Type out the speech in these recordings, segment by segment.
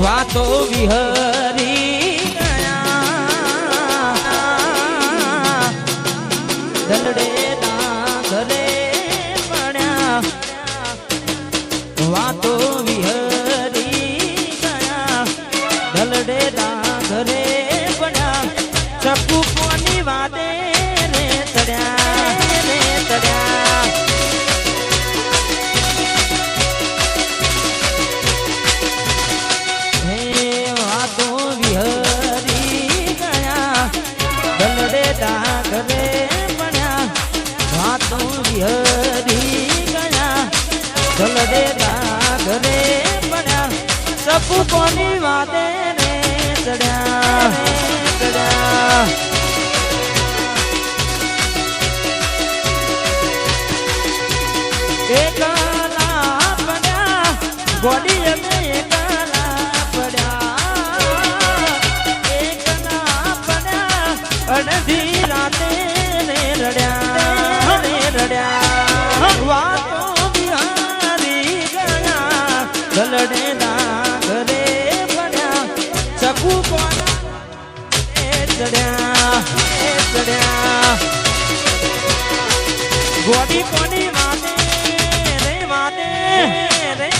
વાતો વિહરી ગયા દલડે ના ઘરે પડ્યા વાતો વિહરી ગયા દલડે ના ઘરે પડ્યા ચકુ કોની વાદે રે તડ્યા રે તડ્યા ઘરે બન્યા વાતો વિહરી ગયા દલડે ઘરે બન્યા સપુ કોની વાદે રે ચડ્યા ચડ્યા એકલા પડ્યા ગોડી અમે એકલા પડ્યા એકલા પડ્યા અડધી રાતે રે રડ્યા રે રડ્યા વાતો વિહારી ગયા દલડે ના ઘરે પડ્યા ચકુ કોના ચડ્યા ચડ્યા ગોડી કોની વાતે રે વાતે રે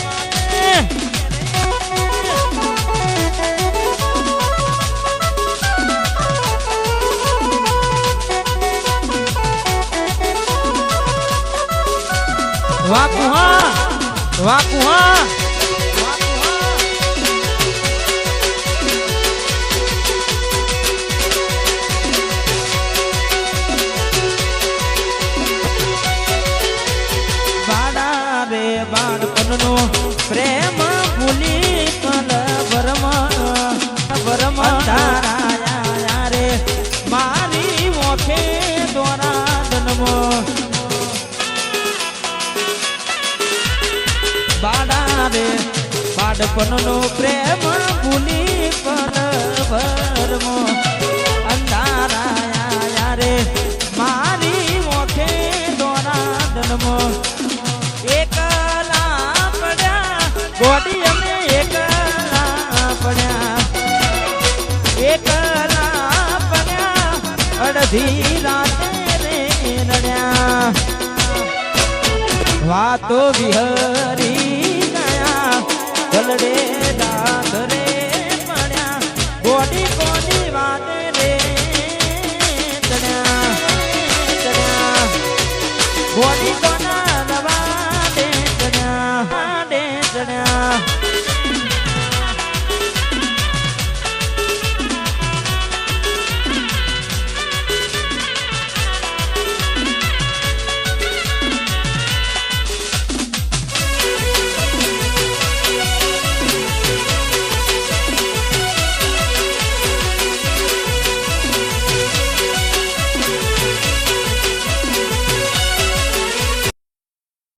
વાકુહા વાકુહા બાડા રે બાળપણનો પ્રેમ ભૂલી કલ ભરમા રે મારી મોખે દોરા દનમો બાડા રે બાળપણનો પ્રેમ ભૂલી કલ ભરમો અંધારાયા રે મારી મોખે દોરા દનમો એકલા પડ્યા ગોડી અમે એકલા પડ્યા એકલા પડ્યા અડધી રાતે રે રડ્યા વાતો વિહરી